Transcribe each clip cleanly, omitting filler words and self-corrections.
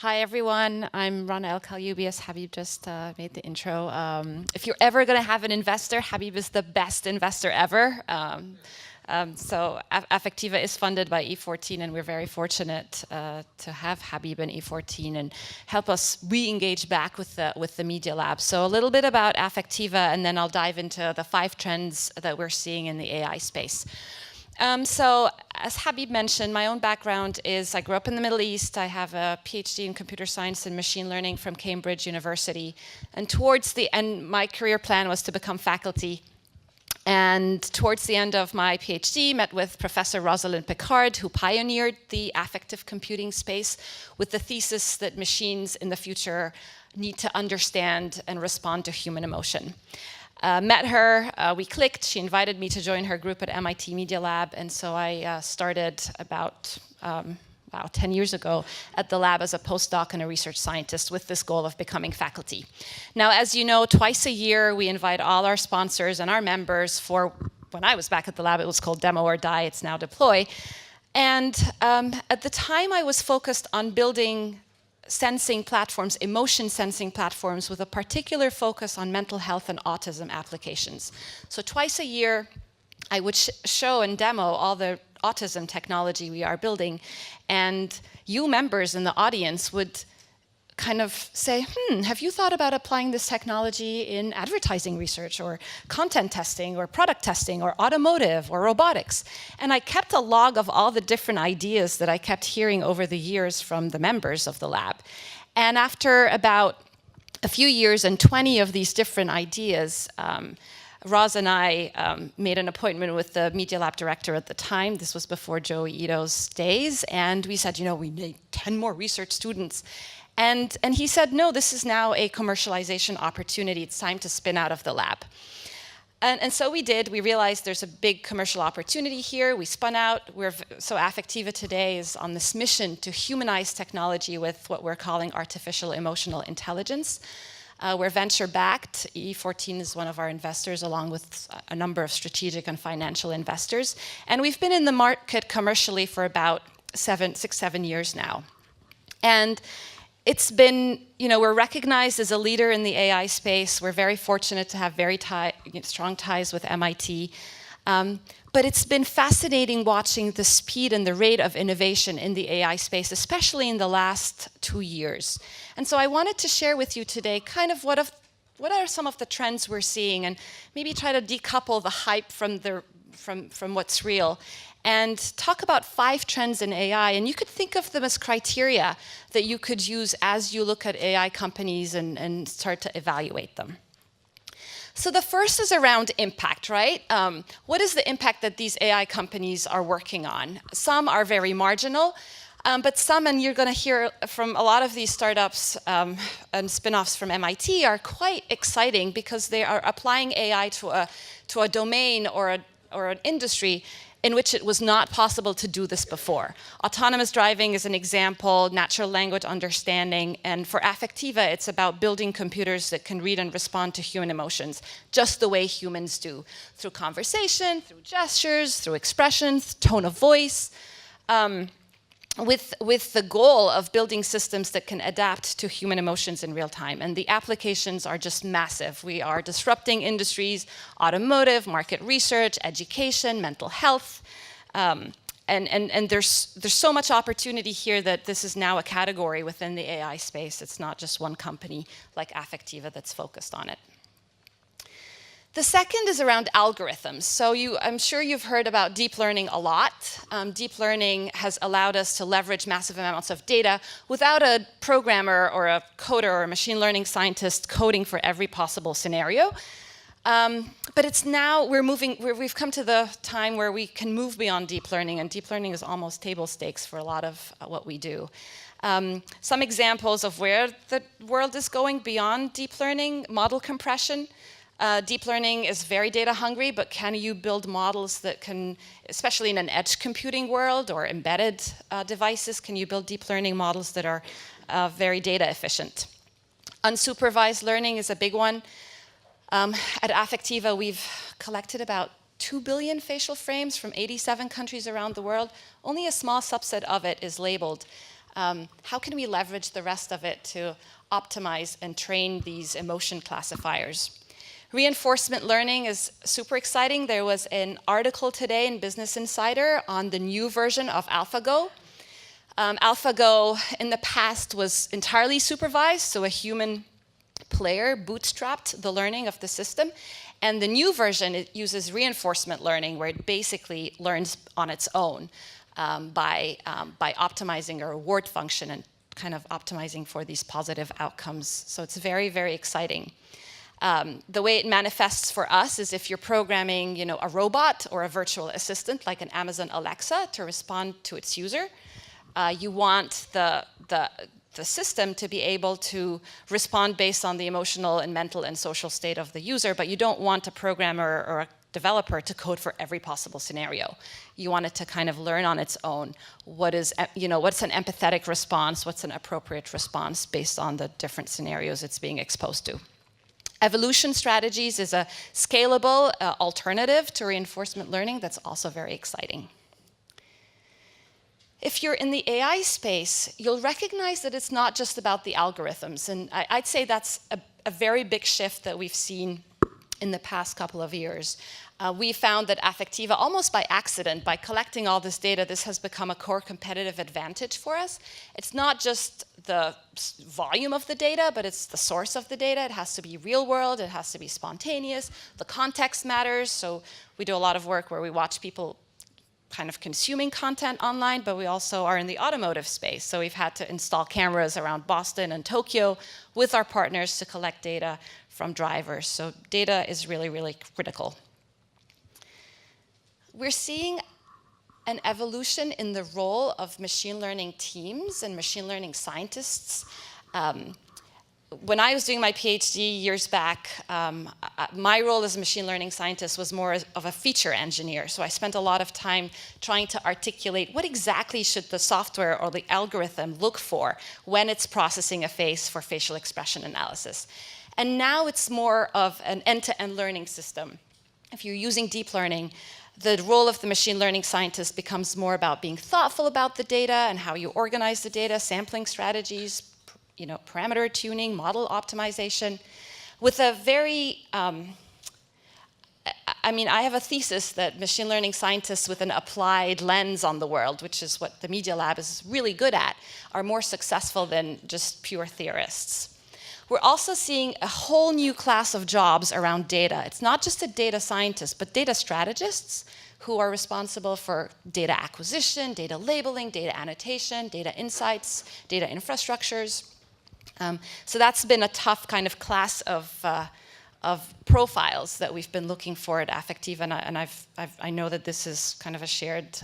Hi everyone, I'm Rana Kaliouby, as Habib just made the intro. If you're ever going to have an investor, Habib is the best investor ever. Affectiva is funded by E14, and we're very fortunate to have Habib and E14 and help us re-engage back with the Media Lab. So a little bit about Affectiva, and then I'll dive into the 5 trends that we're seeing in the AI space. So, as Habib mentioned, my own background is I grew up in the Middle East. I have a PhD in computer science and machine learning from Cambridge University. And towards the end, my career plan was to become faculty. And towards the end of my PhD, met with Professor Rosalind Picard, who pioneered the affective computing space with the thesis that machines in the future need to understand and respond to human emotion. Met her, we clicked, she invited me to join her group at MIT Media Lab, and so I started about 10 years ago at the lab as a postdoc and a research scientist with this goal of becoming faculty. Now, as you know, twice a year we invite all our sponsors and our members for, when I was back at the lab, it was called Demo or Die, it's now Deploy. And at the time I was focused on building sensing platforms, emotion sensing platforms, with a particular focus on mental health and autism applications. So twice a year, I would show and demo all the autism technology we are building, and you members in the audience would kind of say, have you thought about applying this technology in advertising research or content testing or product testing or automotive or robotics? And I kept a log of all the different ideas that I kept hearing over the years from the members of the lab. And after about a few years and 20 of these different ideas, Roz and I made an appointment with the Media Lab director at the time. This was before Joey Ito's days. And we said, we need 10 more research students. And he said, no, this is now a commercialization opportunity. It's time to spin out of the lab. And so we did. We realized there's a big commercial opportunity here. We spun out. So Affectiva today is on this mission to humanize technology with what we're calling artificial emotional intelligence. We're venture-backed. E14 is one of our investors, along with a number of strategic and financial investors. And we've been in the market commercially for about 6-7 years now. And it's been, we're recognized as a leader in the AI space. We're very fortunate to have very strong ties with MIT. But it's been fascinating watching the speed and the rate of innovation in the AI space, especially in the last 2 years. And so I wanted to share with you today kind of what are some of the trends we're seeing, and maybe try to decouple the hype from what's real, and talk about 5 trends in AI. And you could think of them as criteria that you could use as you look at AI companies and start to evaluate them. So the first is around impact, right? What is the impact that these AI companies are working on? Some are very marginal, but some, and you're going to hear from a lot of these startups and spin-offs from MIT, are quite exciting because they are applying AI to a domain or an industry in which it was not possible to do this before. Autonomous driving is an example, natural language understanding, and for Affectiva, it's about building computers that can read and respond to human emotions, just the way humans do, through conversation, through gestures, through expressions, tone of voice, with the goal of building systems that can adapt to human emotions in real time. And the applications are just massive. We are disrupting industries, automotive, market research, education, mental health. And there's so much opportunity here that this is now a category within the AI space. It's not just one company like Affectiva that's focused on it. The second is around algorithms. So I'm sure you've heard about deep learning a lot. Deep learning has allowed us to leverage massive amounts of data without a programmer or a coder or a machine learning scientist coding for every possible scenario. But it's now, we've come to the time where we can move beyond deep learning, and deep learning is almost table stakes for a lot of what we do. Some examples of where the world is going beyond deep learning: model compression. Deep learning is very data hungry, but can you build models that can, especially in an edge computing world or embedded devices, can you build deep learning models that are very data efficient? Unsupervised learning is a big one. At Affectiva, we've collected about 2 billion facial frames from 87 countries around the world. Only a small subset of it is labeled. how can we leverage the rest of it to optimize and train these emotion classifiers? Reinforcement learning is super exciting. There was an article today in Business Insider on the new version of AlphaGo. AlphaGo in the past was entirely supervised, so a human player bootstrapped the learning of the system. And the new version, it uses reinforcement learning, where it basically learns on its own by optimizing a reward function and kind of optimizing for these positive outcomes. So it's very, very exciting. The way it manifests for us is if you're programming, a robot or a virtual assistant like an Amazon Alexa to respond to its user, you want the system to be able to respond based on the emotional and mental and social state of the user, but you don't want a programmer or a developer to code for every possible scenario. You want it to kind of learn on its own what's an empathetic response, what's an appropriate response based on the different scenarios it's being exposed to. Evolution strategies is a scalable alternative to reinforcement learning that's also very exciting. If you're in the AI space, you'll recognize that it's not just about the algorithms. And I'd say that's a very big shift that we've seen in the past couple of years. We found that Affectiva, almost by accident, by collecting all this data, this has become a core competitive advantage for us. It's not just the volume of the data, but it's the source of the data. It has to be real world, it has to be spontaneous, the context matters. So we do a lot of work where we watch people kind of consuming content online, but we also are in the automotive space. So we've had to install cameras around Boston and Tokyo with our partners to collect data from drivers. So data is really, really critical. We're seeing an evolution in the role of machine learning teams and machine learning scientists. When I was doing my PhD years back, my role as a machine learning scientist was more of a feature engineer. So I spent a lot of time trying to articulate what exactly should the software or the algorithm look for when it's processing a face for facial expression analysis. And now it's more of an end-to-end learning system. If you're using deep learning, the role of the machine learning scientist becomes more about being thoughtful about the data and how you organize the data, sampling strategies, parameter tuning, model optimization, with a very, I have a thesis that machine learning scientists with an applied lens on the world, which is what the Media Lab is really good at, are more successful than just pure theorists. We're also seeing a whole new class of jobs around data. It's not just a data scientist, but data strategists who are responsible for data acquisition, data labeling, data annotation, data insights, data infrastructures. So that's been a tough kind of class of profiles that we've been looking for at Affectiva, and I know that this is kind of a shared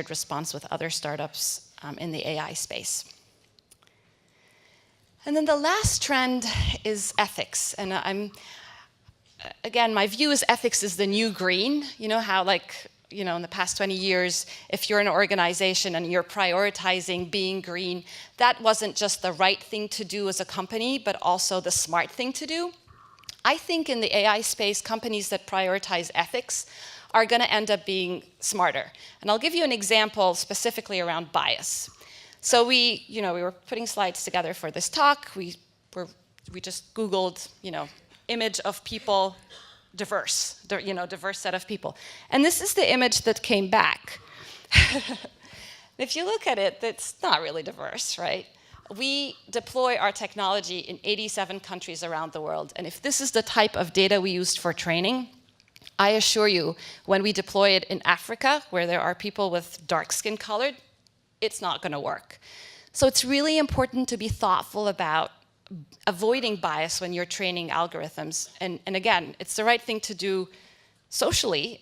response with other startups in the AI space. And then the last trend is ethics. And again, my view is ethics is the new green. You know how in the past 20 years, if you're an organization and you're prioritizing being green, that wasn't just the right thing to do as a company, but also the smart thing to do. I think in the AI space, companies that prioritize ethics are going to end up being smarter. And I'll give you an example specifically around bias. So we were putting slides together for this talk. We just Googled, image of people, diverse set of people. And this is the image that came back. If you look at it, it's not really diverse, right? We deploy our technology in 87 countries around the world. And if this is the type of data we used for training, I assure you, when we deploy it in Africa, where there are people with dark skin colored, it's not going to work. So it's really important to be thoughtful about avoiding bias when you're training algorithms. And again, it's the right thing to do socially,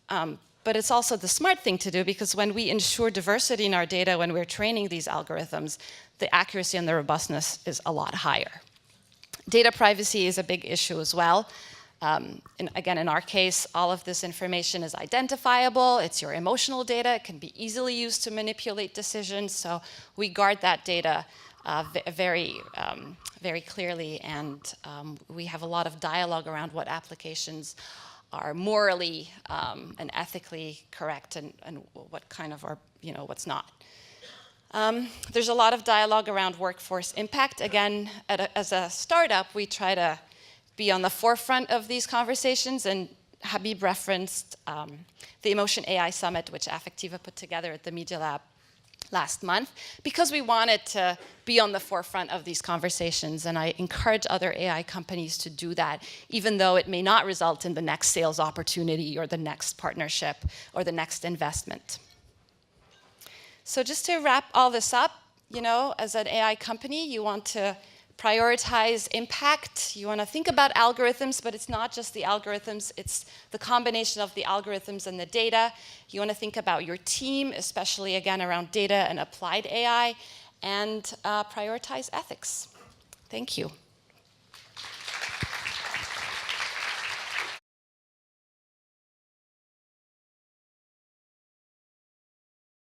but it's also the smart thing to do, because when we ensure diversity in our data, when we're training these algorithms, the accuracy and the robustness is a lot higher. Data privacy is a big issue as well. Again, in our case, all of this information is identifiable. It's your emotional data. It can be easily used to manipulate decisions. So we guard that data very clearly, and we have a lot of dialogue around what applications are morally and ethically correct, and what kind of are, what's not. There's a lot of dialogue around workforce impact. Again, as a startup, we try to be on the forefront of these conversations, and Habib referenced the Emotion AI Summit, which Affectiva put together at the Media Lab last month, because we wanted to be on the forefront of these conversations, and I encourage other AI companies to do that, even though it may not result in the next sales opportunity or the next partnership or the next investment. So just to wrap all this up, as an AI company, you want to prioritize impact. You want to think about algorithms, but it's not just the algorithms, it's the combination of the algorithms and the data. You want to think about your team, especially again around data and applied AI, and prioritize ethics. Thank you.